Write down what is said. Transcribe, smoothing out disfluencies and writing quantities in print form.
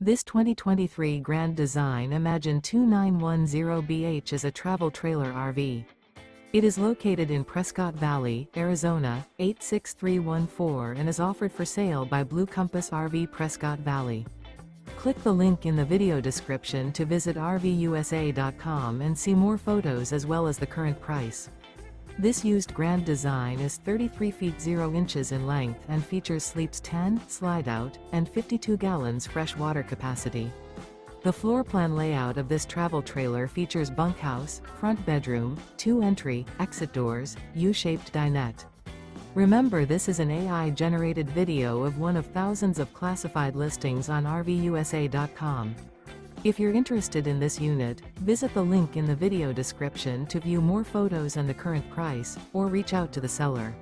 This 2023 Grand Design Imagine 2910BH is a travel trailer RV. It is located in Prescott Valley, Arizona, 86314 and is offered for sale by Blue Compass RV Prescott Valley. Click the link in the video description to visit RVUSA.com and see more photos as well as the current price. This used Grand Design is 33 feet 0 inches in length and features sleeps 10, slide-out, and 52 gallons fresh water capacity. The floor plan layout of this travel trailer features bunkhouse, front bedroom, 2 entry, exit doors, U-shaped dinette. Remember, this is an AI-generated video of one of thousands of classified listings on RVUSA.com. If you're interested in this unit, visit the link in the video description to view more photos and the current price, or reach out to the seller.